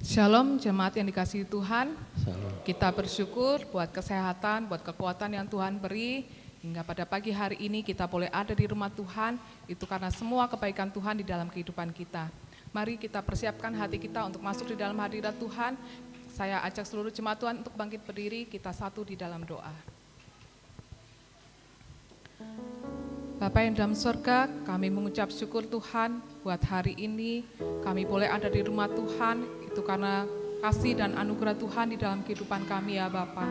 Shalom jemaat yang dikasihi Tuhan. Shalom. Kita bersyukur buat kesehatan, buat kekuatan yang Tuhan beri. Hingga pada pagi hari ini kita boleh ada di rumah Tuhan. Itu karena semua kebaikan Tuhan di dalam kehidupan kita. Mari kita persiapkan hati kita untuk masuk di dalam hadirat Tuhan. Saya ajak seluruh jemaat Tuhan untuk bangkit berdiri. Kita satu di dalam doa. Bapa yang dalam surga, kami mengucap syukur Tuhan buat hari ini. Kami boleh ada di rumah Tuhan. Itu karena kasih dan anugerah Tuhan di dalam kehidupan kami ya Bapa.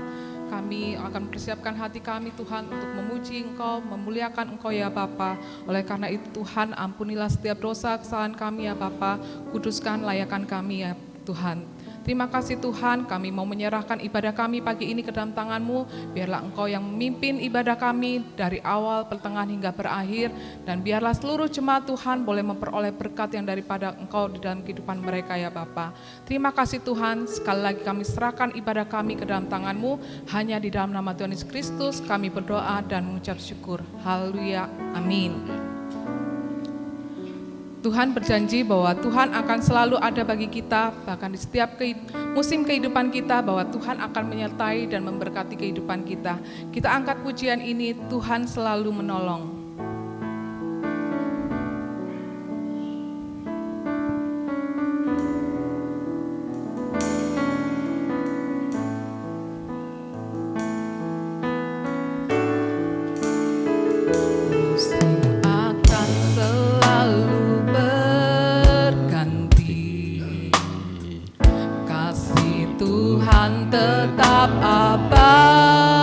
Kami akan persiapkan hati kami Tuhan untuk memuji Engkau, memuliakan Engkau ya Bapa. Oleh karena itu Tuhan, ampunilah setiap dosa kesalahan kami ya Bapa. Kuduskan layakan kami ya Tuhan. Terima kasih Tuhan, kami mau menyerahkan ibadah kami pagi ini ke dalam tangan-Mu. Biarlah Engkau yang memimpin ibadah kami dari awal, pertengahan hingga berakhir. Dan biarlah seluruh jemaat Tuhan boleh memperoleh berkat yang daripada Engkau di dalam kehidupan mereka ya Bapa. Terima kasih Tuhan, sekali lagi kami serahkan ibadah kami ke dalam tangan-Mu. Hanya di dalam nama Tuhan Yesus Kristus kami berdoa dan mengucap syukur. Haleluya, amin. Tuhan berjanji bahwa Tuhan akan selalu ada bagi kita, bahkan di setiap musim kehidupan kita, bahwa Tuhan akan menyertai dan memberkati kehidupan kita. Kita angkat pujian ini, Tuhan selalu menolong. Tetap abadi,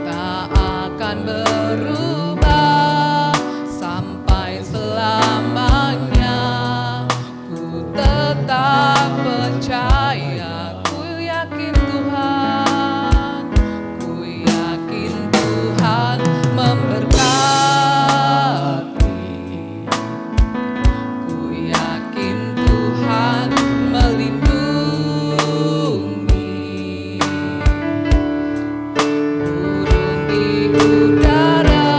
tak akan berubah sampai selamanya. Ku tetap percaya, ku yakin Tuhan, ku yakin Tuhan memberkati. Ku yakin Tuhan melindungi. Burung di udara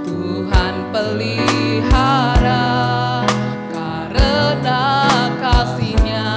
Tuhan pelihara karena kasih-Nya.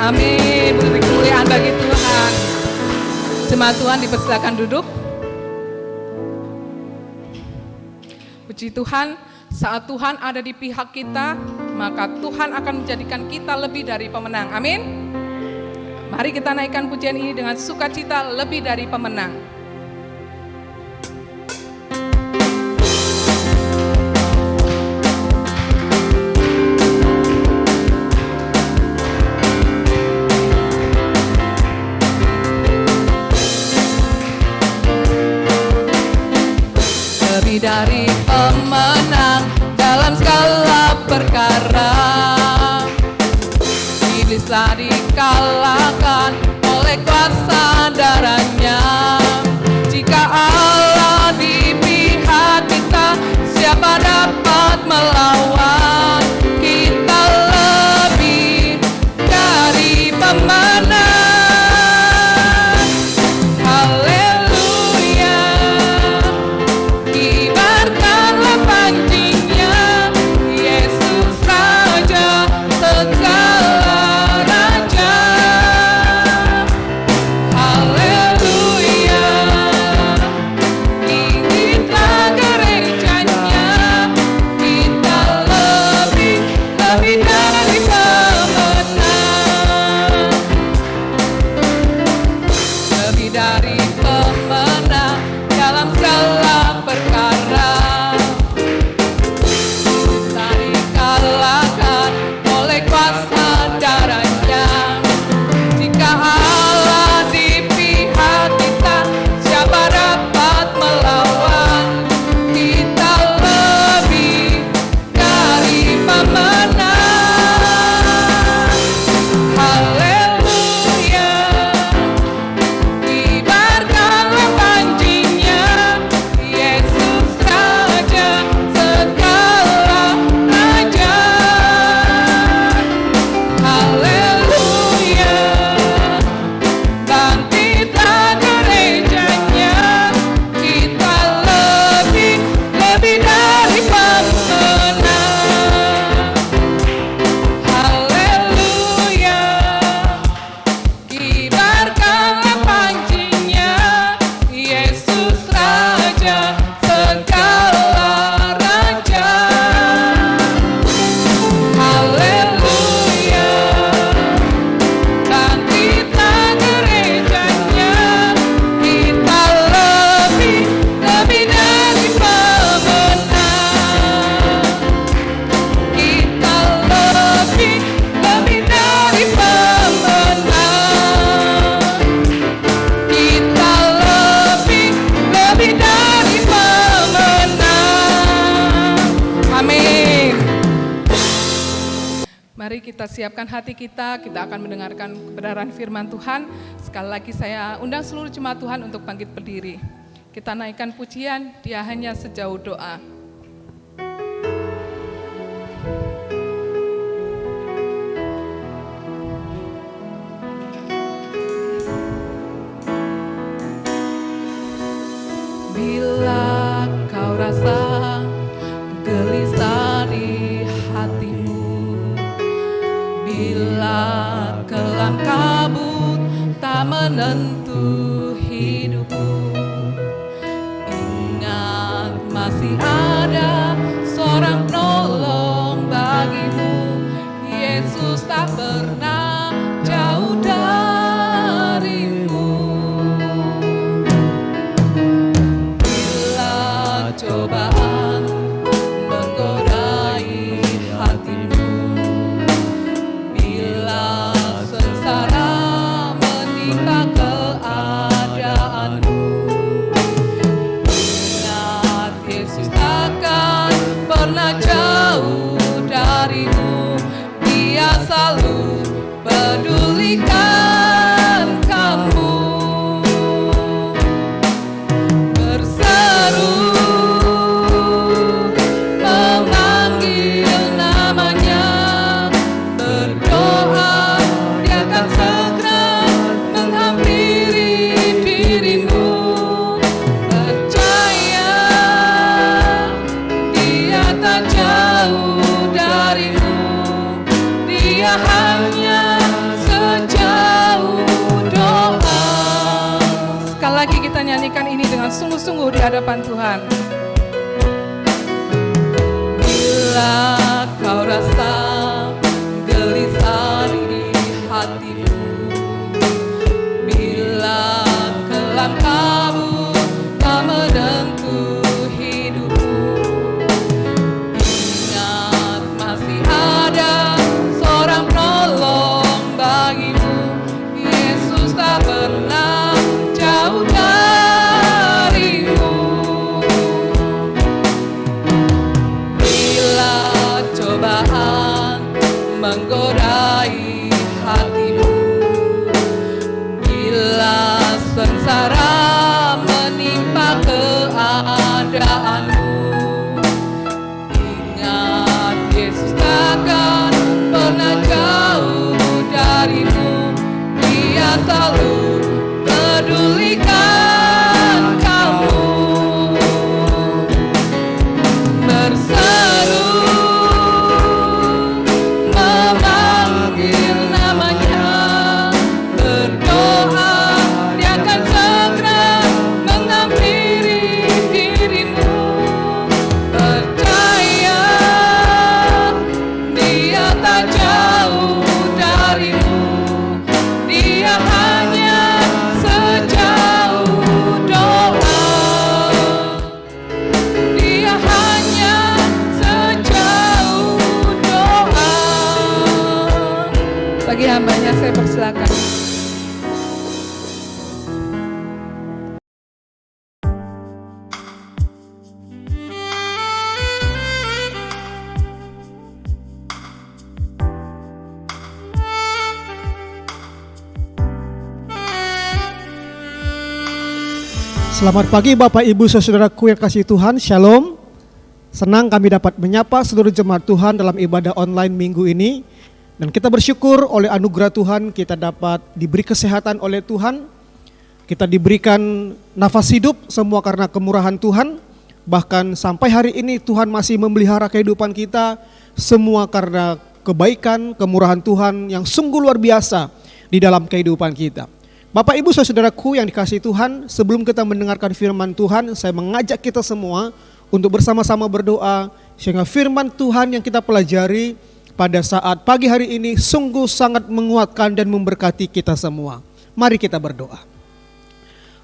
Amin. Beri kemuliaan bagi Tuhan. Jemaat Tuhan dipersilakan duduk. Puji Tuhan, saat Tuhan ada di pihak kita, maka Tuhan akan menjadikan kita lebih dari pemenang. Amin. Mari kita naikkan pujian ini dengan sukacita, lebih dari pemenang. Lebih dari pemenang dalam segala perkara, iblis telah dikalahkan oleh kuasa darahnya. Jika Allah di pihak kita, siapa dapat melawan? Kita lebih dari pemenang. Kita siapkan hati kita akan mendengarkan kebenaran firman Tuhan. Sekali lagi saya undang seluruh jemaat Tuhan untuk bangkit berdiri. Kita naikkan pujian, Dia hanya sejauh doa. Bila kau rasa gelisah di hatimu, bila kelam kabut tak menentu hidupmu, ingat masih ada seorang penolong bagimu. Yesus tak pernah jauh darimu. Bila cobaan menggodai hatimu, selalu pedulikan kamu, berseru memanggil namanya, berdoa Dia akan segera menghampiri dirimu. Percaya Dia tak jauh darimu, Dia hanya nyanyikan ini dengan sungguh-sungguh di hadapan Tuhan. Bila kau rasa gelisah di hatimu, bila kelangkamu tak menentu hidupmu, ingat masih ada seorang penolong bagimu. Yesus tak pernah jauh darimu. Bila cobaan menggodai hatimu, bila sengsara menimpa keadaanmu, ingat Yesus takkan pernah jauh darimu. Dia selalu pedulikan kamu. Berseru memanggil namanya, berdoa dia akan segera menghampiri dirimu. Percaya dia tak jauh darimu, dia hanya sejauh doa. Dia hanya sejauh doa. Bagi hambanya saya persilakan. Selamat pagi Bapak Ibu Saudaraku yang kasih Tuhan, Shalom. Senang kami dapat menyapa seluruh jemaat Tuhan dalam ibadah online minggu ini. Dan kita bersyukur oleh anugerah Tuhan kita dapat diberi kesehatan oleh Tuhan. Kita diberikan nafas hidup semua karena kemurahan Tuhan. Bahkan sampai hari ini Tuhan masih memelihara kehidupan kita semua karena kebaikan, kemurahan Tuhan yang sungguh luar biasa di dalam kehidupan kita. Bapak Ibu Saudaraku yang dikasihi Tuhan, sebelum kita mendengarkan firman Tuhan, saya mengajak kita semua untuk bersama-sama berdoa sehingga firman Tuhan yang kita pelajari pada saat pagi hari ini sungguh sangat menguatkan dan memberkati kita semua. Mari kita berdoa.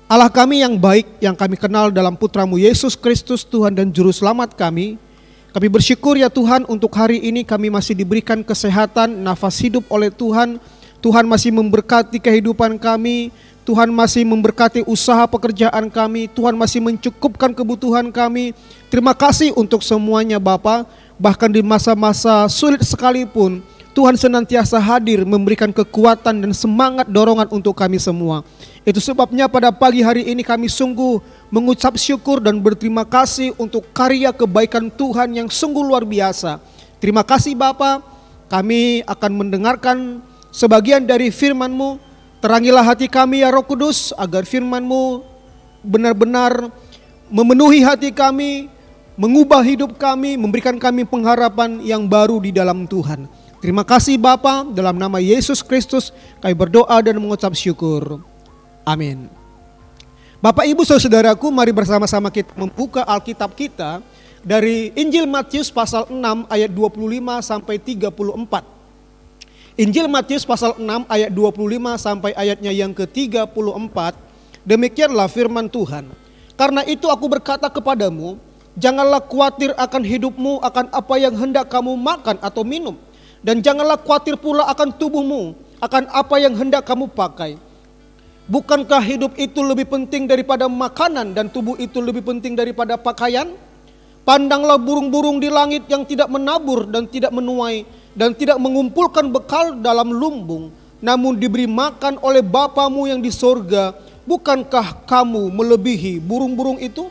Allah kami yang baik, yang kami kenal dalam Putra-Mu Yesus Kristus Tuhan dan Juru Selamat kami bersyukur ya Tuhan untuk hari ini kami masih diberikan kesehatan, nafas hidup oleh Tuhan. Tuhan masih memberkati kehidupan kami, Tuhan masih memberkati usaha pekerjaan kami, Tuhan masih mencukupkan kebutuhan kami. Terima kasih untuk semuanya Bapa. Bahkan di masa-masa sulit sekalipun, Tuhan senantiasa hadir memberikan kekuatan dan semangat dorongan untuk kami semua. Itu sebabnya pada pagi hari ini kami sungguh mengucap syukur dan berterima kasih untuk karya kebaikan Tuhan yang sungguh luar biasa. Terima kasih Bapa. Kami akan mendengarkan sebagian dari firman-Mu. Terangilah hati kami ya Roh Kudus, agar firman-Mu benar-benar memenuhi hati kami, mengubah hidup kami, memberikan kami pengharapan yang baru di dalam Tuhan. Terima kasih Bapa, dalam nama Yesus Kristus kami berdoa dan mengucap syukur. Amin. Bapak Ibu Saudaraku, mari bersama-sama kita membuka Alkitab kita dari Injil Matius pasal 6 ayat 25 sampai 34. Injil Matius pasal 6 ayat 25 sampai ayatnya yang ke-34. Demikianlah firman Tuhan. Karena itu aku berkata kepadamu, janganlah khawatir akan hidupmu, akan apa yang hendak kamu makan atau minum. Dan janganlah khawatir pula akan tubuhmu, akan apa yang hendak kamu pakai. Bukankah hidup itu lebih penting daripada makanan dan tubuh itu lebih penting daripada pakaian? Pandanglah burung-burung di langit yang tidak menabur dan tidak menuai dan tidak mengumpulkan bekal dalam lumbung, namun diberi makan oleh Bapamu yang di sorga. Bukankah kamu melebihi burung-burung itu?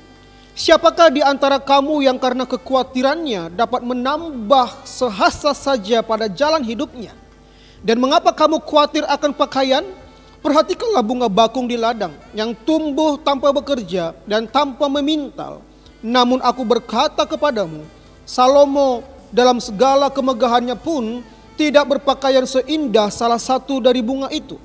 Siapakah di antara kamu yang karena kekhawatirannya dapat menambah sehasta saja pada jalan hidupnya? Dan mengapa kamu khawatir akan pakaian? Perhatikanlah bunga bakung di ladang yang tumbuh tanpa bekerja dan tanpa memintal. Namun aku berkata kepadamu, Salomo dalam segala kemegahannya pun tidak berpakaian seindah salah satu dari bunga itu.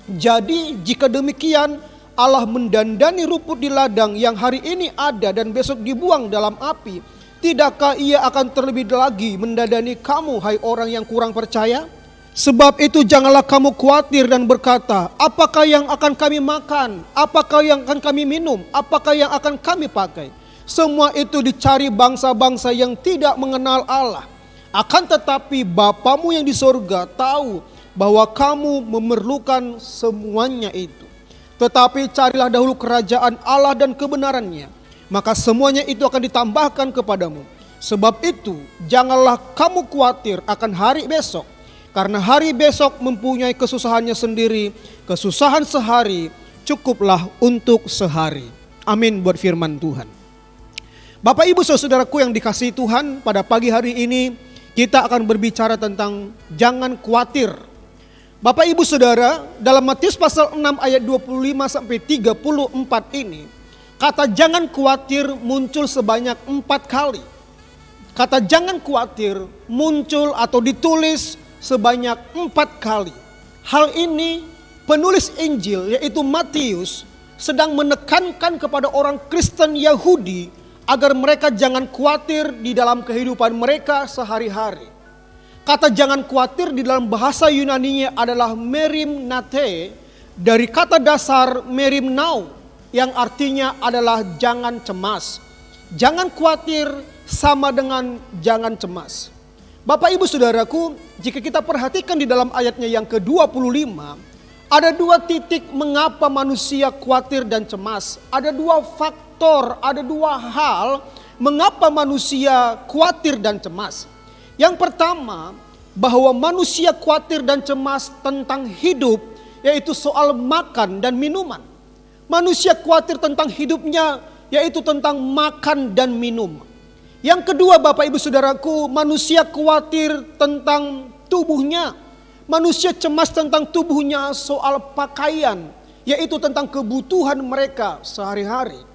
Jadi jika demikian, Allah mendandani rumput di ladang yang hari ini ada dan besok dibuang dalam api, tidakkah Ia akan terlebih lagi mendandani kamu, hai orang yang kurang percaya? Sebab itu janganlah kamu khawatir dan berkata, apakah yang akan kami makan? Apakah yang akan kami minum? Apakah yang akan kami pakai? Semua itu dicari bangsa-bangsa yang tidak mengenal Allah. Akan tetapi Bapamu yang di sorga tahu bahwa kamu memerlukan semuanya itu. Tetapi carilah dahulu kerajaan Allah dan kebenarannya, maka semuanya itu akan ditambahkan kepadamu. Sebab itu janganlah kamu khawatir akan hari besok, karena hari besok mempunyai kesusahannya sendiri. Kesusahan sehari cukuplah untuk sehari. Amin buat firman Tuhan. Bapak Ibu Saudaraku yang dikasihi Tuhan, pada pagi hari ini kita akan berbicara tentang jangan khawatir. Bapak Ibu Saudara, dalam Matius pasal 6 ayat 25 sampai 34 ini, kata jangan khawatir muncul sebanyak 4 kali. Kata jangan khawatir muncul atau ditulis sebanyak 4 kali. Hal ini penulis Injil yaitu Matius sedang menekankan kepada orang Kristen Yahudi agar mereka jangan khawatir di dalam kehidupan mereka sehari-hari. Kata jangan khawatir di dalam bahasa Yunaninya adalah merimnate, dari kata dasar merimnau yang artinya adalah jangan cemas. Jangan khawatir sama dengan jangan cemas. Bapak Ibu Saudaraku, jika kita perhatikan di dalam ayatnya yang ke-25, ada 2 titik mengapa manusia khawatir dan cemas. Ada 2 faktor, ada 2 hal mengapa manusia khawatir dan cemas. Yang pertama, bahwa manusia khawatir dan cemas tentang hidup, yaitu soal makan dan minuman. Manusia khawatir tentang hidupnya, yaitu tentang makan dan minum. Yang kedua, Bapak Ibu Saudaraku, manusia khawatir tentang tubuhnya. Manusia cemas tentang tubuhnya soal pakaian, yaitu tentang kebutuhan mereka sehari-hari.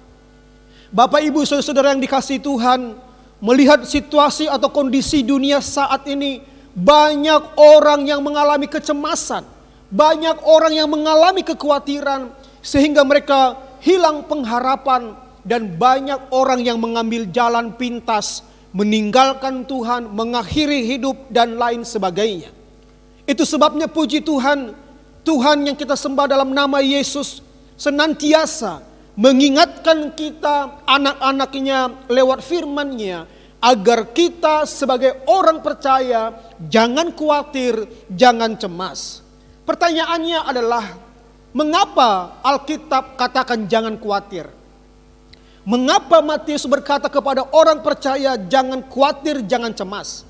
Bapak Ibu Saudara yang dikasihi Tuhan, melihat situasi atau kondisi dunia saat ini, banyak orang yang mengalami kecemasan, banyak orang yang mengalami kekhawatiran sehingga mereka hilang pengharapan, dan banyak orang yang mengambil jalan pintas, meninggalkan Tuhan, mengakhiri hidup dan lain sebagainya. Itu sebabnya puji Tuhan, Tuhan yang kita sembah dalam nama Yesus senantiasa mengingatkan kita anak-anaknya lewat firman-Nya agar kita sebagai orang percaya jangan khawatir, jangan cemas. Pertanyaannya adalah, mengapa Alkitab katakan jangan khawatir? Mengapa Matius berkata kepada orang percaya jangan khawatir, jangan cemas?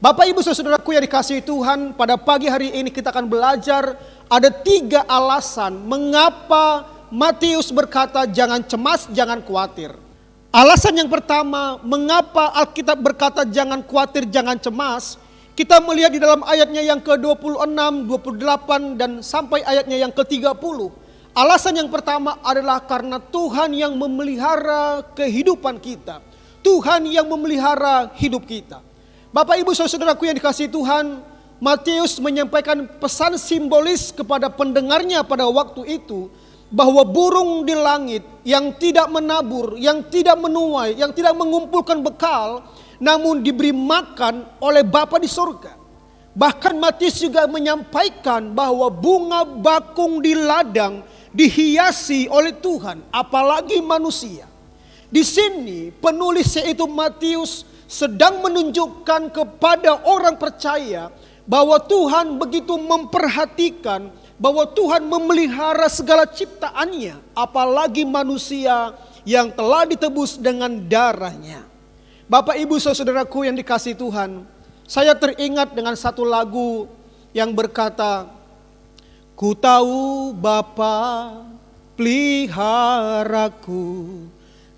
Bapak Ibu Saudaraku yang dikasihi Tuhan, pada pagi hari ini kita akan belajar ada 3 alasan mengapa Matius berkata jangan cemas, jangan khawatir. Alasan yang pertama, mengapa Alkitab berkata jangan khawatir, jangan cemas, kita melihat di dalam ayatnya yang ke-26, 28 dan sampai ayatnya yang ke-30. Alasan yang pertama adalah karena Tuhan yang memelihara kehidupan kita. Tuhan yang memelihara hidup kita. Bapak Ibu Saudaraku yang dikasihi Tuhan, Matius menyampaikan pesan simbolis kepada pendengarnya pada waktu itu, bahwa burung di langit yang tidak menabur, yang tidak menuai, yang tidak mengumpulkan bekal, namun diberi makan oleh Bapa di surga. Bahkan Matius juga menyampaikan bahwa bunga bakung di ladang dihiasi oleh Tuhan, apalagi manusia. Di sini penulis yaitu Matius sedang menunjukkan kepada orang percaya bahwa Tuhan begitu memperhatikan, bahwa Tuhan memelihara segala ciptaannya, apalagi manusia yang telah ditebus dengan darahnya. Bapak Ibu Saudaraku yang dikasihi Tuhan, saya teringat dengan satu lagu yang berkata, ku tahu Bapa peliharaku,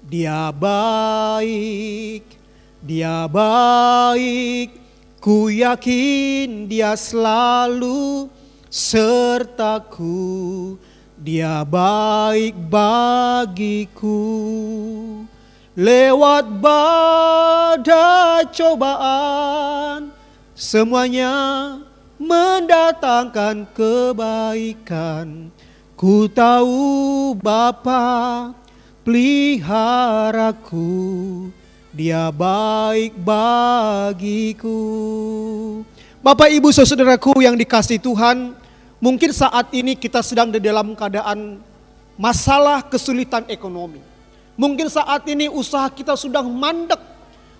Dia baik, Dia baik, ku yakin Dia selalu sertaku, Dia baik bagiku. Lewat badai cobaan, semuanya mendatangkan kebaikan. Ku tahu Bapa peliharaku, Dia baik bagiku. Bapak, Ibu, saudaraku yang dikasihi Tuhan, mungkin saat ini kita sedang di dalam keadaan masalah kesulitan ekonomi. Mungkin saat ini usaha kita sudah mandek.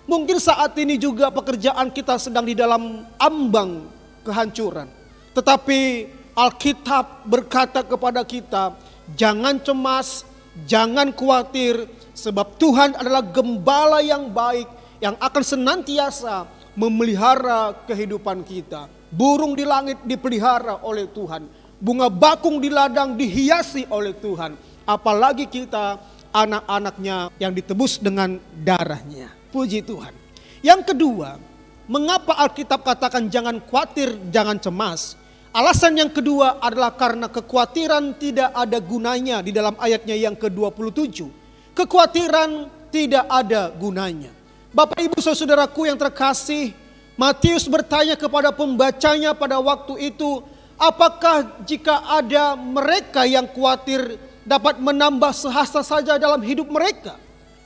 Mungkin saat ini juga pekerjaan kita sedang di dalam ambang kehancuran. Tetapi Alkitab berkata kepada kita, jangan cemas, jangan khawatir, sebab Tuhan adalah gembala yang baik yang akan senantiasa memelihara kehidupan kita. Burung di langit dipelihara oleh Tuhan, bunga bakung di ladang dihiasi oleh Tuhan. Apalagi kita anak-anaknya yang ditebus dengan darahnya. Puji Tuhan. Yang kedua, mengapa Alkitab katakan jangan khawatir, jangan cemas? Alasan yang kedua adalah karena kekhawatiran tidak ada gunanya di dalam ayatnya yang ke-27. Kekhawatiran tidak ada gunanya. Bapak, Ibu, saudaraku yang terkasih, Matius bertanya kepada pembacanya pada waktu itu, apakah jika ada mereka yang khawatir dapat menambah sehasta saja dalam hidup mereka?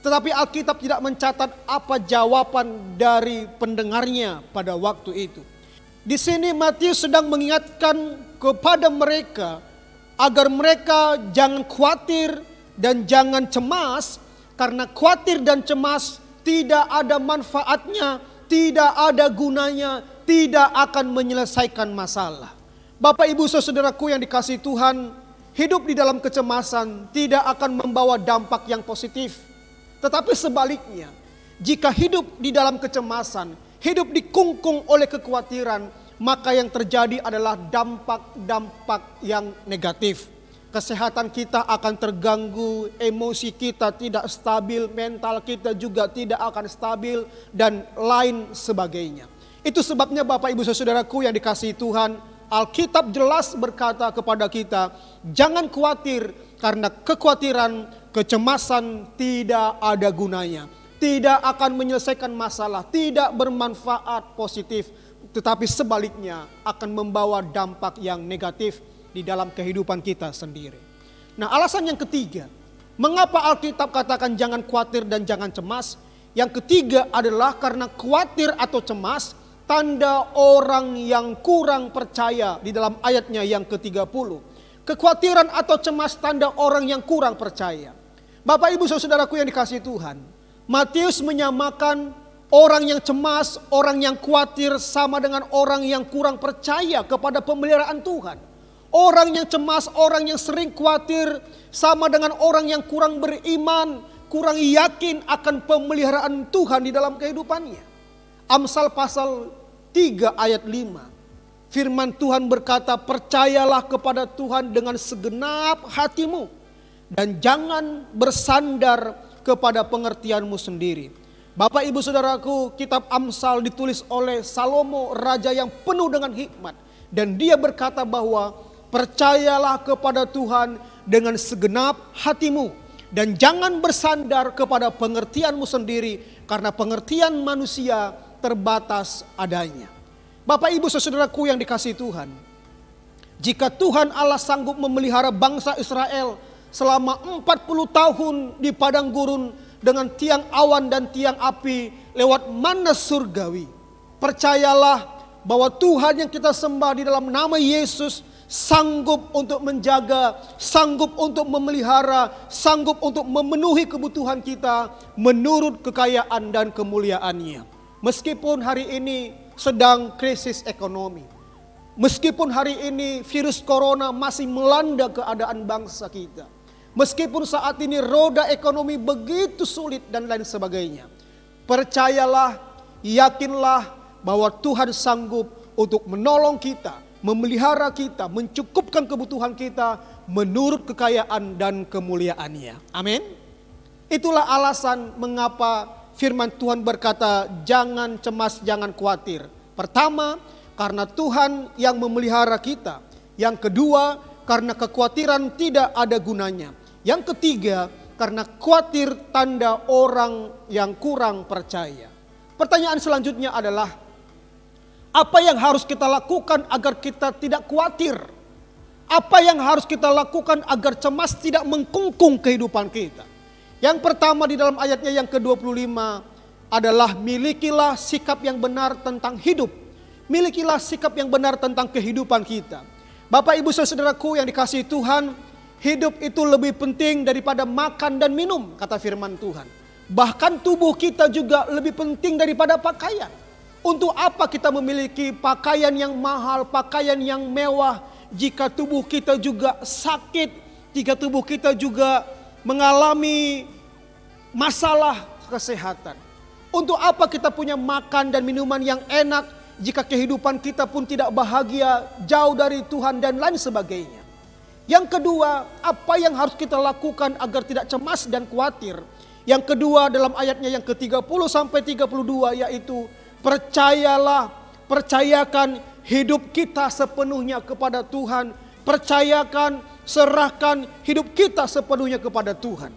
Tetapi Alkitab tidak mencatat apa jawaban dari pendengarnya pada waktu itu. Di sini Matius sedang mengingatkan kepada mereka agar mereka jangan khawatir dan jangan cemas, karena khawatir dan cemas tidak ada manfaatnya, tidak ada gunanya, tidak akan menyelesaikan masalah. Bapak, Ibu, saudaraku yang dikasihi Tuhan, hidup di dalam kecemasan tidak akan membawa dampak yang positif. Tetapi sebaliknya, jika hidup di dalam kecemasan, hidup dikungkung oleh kekhawatiran, maka yang terjadi adalah dampak-dampak yang negatif. Kesehatan kita akan terganggu, emosi kita tidak stabil, mental kita juga tidak akan stabil, dan lain sebagainya. Itu sebabnya Bapak, Ibu, saudaraku yang dikasihi Tuhan, Alkitab jelas berkata kepada kita, jangan khawatir, karena kekhawatiran, kecemasan tidak ada gunanya. Tidak akan menyelesaikan masalah, tidak bermanfaat positif, tetapi sebaliknya akan membawa dampak yang negatif di dalam kehidupan kita sendiri. Nah, alasan yang ketiga, mengapa Alkitab katakan jangan khawatir dan jangan cemas? Yang ketiga adalah karena khawatir atau cemas tanda orang yang kurang percaya di dalam ayatnya yang ke-30. Kekhawatiran atau cemas tanda orang yang kurang percaya. Bapak, Ibu, saudaraku yang dikasihi Tuhan, Matius menyamakan orang yang cemas, orang yang khawatir sama dengan orang yang kurang percaya kepada pemeliharaan Tuhan. Orang yang cemas, orang yang sering khawatir sama dengan orang yang kurang beriman, kurang yakin akan pemeliharaan Tuhan di dalam kehidupannya. Amsal pasal 3 ayat 5. Firman Tuhan berkata, percayalah kepada Tuhan dengan segenap hatimu dan jangan bersandar kepada pengertianmu sendiri. Bapak, Ibu, saudaraku, kitab Amsal ditulis oleh Salomo, raja yang penuh dengan hikmat. Dan dia berkata bahwa percayalah kepada Tuhan dengan segenap hatimu dan jangan bersandar kepada pengertianmu sendiri, karena pengertian manusia terbatas adanya. Bapak, Ibu, saudaraku yang dikasihi Tuhan, jika Tuhan Allah sanggup memelihara bangsa Israel selama 40 tahun di padang gurun dengan tiang awan dan tiang api lewat manna surgawi, percayalah bahwa Tuhan yang kita sembah di dalam nama Yesus sanggup untuk menjaga, sanggup untuk memelihara, sanggup untuk memenuhi kebutuhan kita menurut kekayaan dan kemuliaannya. Meskipun hari ini sedang krisis ekonomi, meskipun hari ini virus corona masih melanda keadaan bangsa kita, meskipun saat ini roda ekonomi begitu sulit dan lain sebagainya, percayalah, yakinlah bahwa Tuhan sanggup untuk menolong kita, memelihara kita, mencukupkan kebutuhan kita menurut kekayaan dan kemuliaannya. Amin. Itulah alasan mengapa firman Tuhan berkata jangan cemas, jangan khawatir. Pertama, karena Tuhan yang memelihara kita. Yang kedua, karena kekhawatiran tidak ada gunanya. Yang ketiga, karena khawatir tanda orang yang kurang percaya. Pertanyaan selanjutnya adalah, apa yang harus kita lakukan agar kita tidak khawatir? Apa yang harus kita lakukan agar cemas tidak mengkungkung kehidupan kita? Yang pertama di dalam ayatnya yang ke-25 adalah milikilah sikap yang benar tentang hidup. Milikilah sikap yang benar tentang kehidupan kita. Bapak ibu saudaraku yang dikasihi Tuhan, hidup itu lebih penting daripada makan dan minum, kata firman Tuhan. Bahkan tubuh kita juga lebih penting daripada pakaian. Untuk apa kita memiliki pakaian yang mahal, pakaian yang mewah, jika tubuh kita juga sakit, jika tubuh kita juga mengalami masalah kesehatan? Untuk apa kita punya makan dan minuman yang enak jika kehidupan kita pun tidak bahagia, jauh dari Tuhan dan lain sebagainya? Yang kedua, apa yang harus kita lakukan agar tidak cemas dan khawatir? Yang kedua dalam ayatnya yang ke-30 sampai 32 yaitu percayakan hidup kita sepenuhnya kepada Tuhan. Percayakan, serahkan hidup kita sepenuhnya kepada Tuhan.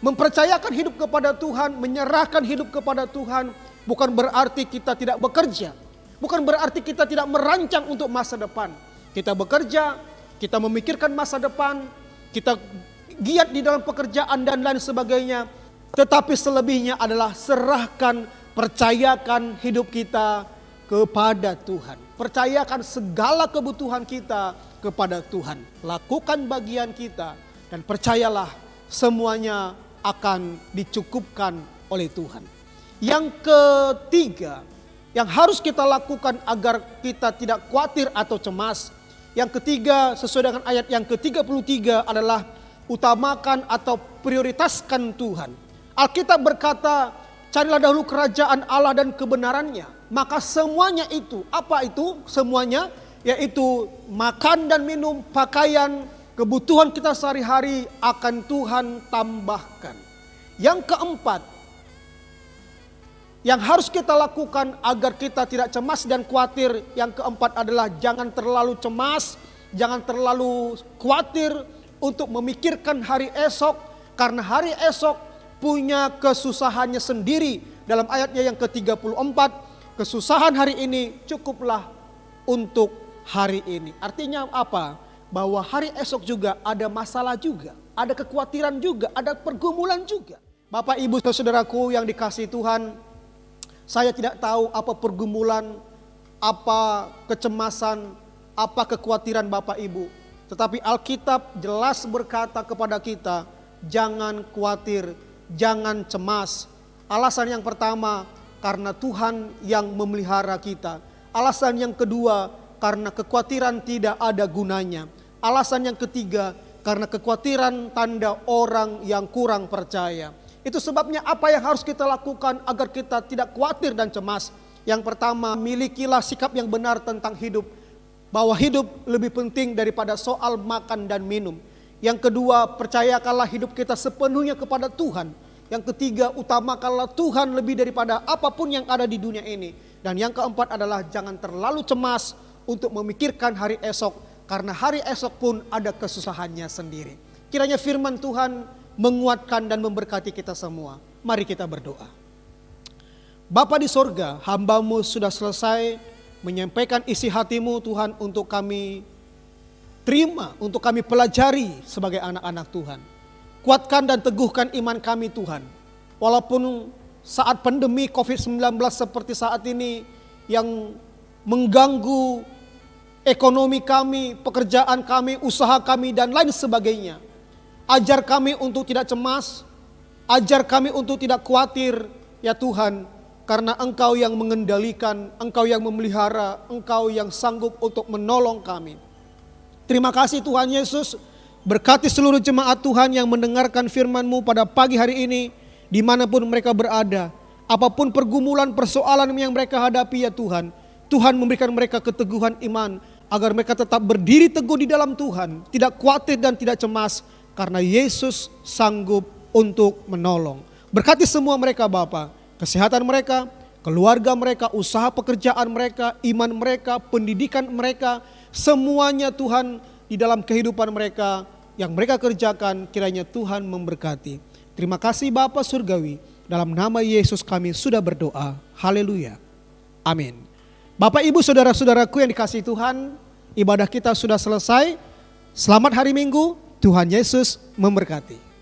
Mempercayakan hidup kepada Tuhan, menyerahkan hidup kepada Tuhan bukan berarti kita tidak bekerja. Bukan berarti kita tidak merancang untuk masa depan. Kita bekerja, kita memikirkan masa depan, kita giat di dalam pekerjaan dan lain sebagainya. Tetapi selebihnya adalah serahkan, percayakan hidup kita kepada Tuhan. Percayakan segala kebutuhan kita kepada Tuhan. Lakukan bagian kita dan percayalah semuanya akan dicukupkan oleh Tuhan. Yang ketiga yang harus kita lakukan agar kita tidak khawatir atau cemas. Yang ketiga sesuai dengan ayat yang ke-33 adalah utamakan atau prioritaskan Tuhan. Alkitab berkata, carilah dahulu kerajaan Allah dan kebenarannya. Maka semuanya itu, apa itu semuanya? Yaitu makan dan minum, pakaian, kebutuhan kita sehari-hari akan Tuhan tambahkan. Yang keempat, yang harus kita lakukan agar kita tidak cemas dan khawatir. Yang keempat adalah jangan terlalu cemas, jangan terlalu khawatir untuk memikirkan hari esok. Karena hari esok punya kesusahannya sendiri. Dalam ayatnya yang ke-34, kesusahan hari ini cukuplah untuk hari ini. Artinya apa? Bahwa hari esok juga ada masalah juga, ada kekhawatiran juga, ada pergumulan juga. Bapak ibu saudaraku yang dikasihi Tuhan, saya tidak tahu apa pergumulan, apa kecemasan, apa kekhawatiran Bapak Ibu. Tetapi Alkitab jelas berkata kepada kita, jangan khawatir, jangan cemas. Alasan yang pertama, karena Tuhan yang memelihara kita. Alasan yang kedua, karena kekhawatiran tidak ada gunanya. Alasan yang ketiga, karena kekhawatiran tanda orang yang kurang percaya. Itu sebabnya apa yang harus kita lakukan agar kita tidak khawatir dan cemas. Yang pertama, milikilah sikap yang benar tentang hidup. Bahwa hidup lebih penting daripada soal makan dan minum. Yang kedua, percayakanlah hidup kita sepenuhnya kepada Tuhan. Yang ketiga, utamakanlah Tuhan lebih daripada apapun yang ada di dunia ini. Dan yang keempat adalah jangan terlalu cemas untuk memikirkan hari esok. Karena hari esok pun ada kesusahannya sendiri. Kiranya firman Tuhan menguatkan dan memberkati kita semua. Mari kita berdoa. Bapa di sorga, hamba-Mu sudah selesai menyampaikan isi hati-Mu Tuhan untuk kami terima, untuk kami pelajari sebagai anak-anak Tuhan. Kuatkan dan teguhkan iman kami Tuhan. Walaupun saat pandemi COVID-19 seperti saat ini yang mengganggu ekonomi kami, pekerjaan kami, usaha kami dan lain sebagainya. Ajar kami untuk tidak cemas, ajar kami untuk tidak khawatir ya Tuhan. Karena Engkau yang mengendalikan, Engkau yang memelihara, Engkau yang sanggup untuk menolong kami. Terima kasih Tuhan Yesus. Berkati seluruh jemaat Tuhan yang mendengarkan firman-Mu pada pagi hari ini. Dimanapun mereka berada. Apapun pergumulan, persoalan yang mereka hadapi ya Tuhan. Tuhan memberikan mereka keteguhan iman. Agar mereka tetap berdiri teguh di dalam Tuhan. Tidak khawatir dan tidak cemas. Karena Yesus sanggup untuk menolong. Berkati semua mereka Bapa. Kesehatan mereka, keluarga mereka, usaha pekerjaan mereka, iman mereka, pendidikan mereka. Semuanya Tuhan di dalam kehidupan mereka yang mereka kerjakan kiranya Tuhan memberkati. Terima kasih Bapa Surgawi. Dalam nama Yesus kami sudah berdoa. Haleluya. Amin. Bapak Ibu Saudara-saudaraku yang dikasihi Tuhan, ibadah kita sudah selesai. Selamat hari Minggu, Tuhan Yesus memberkati.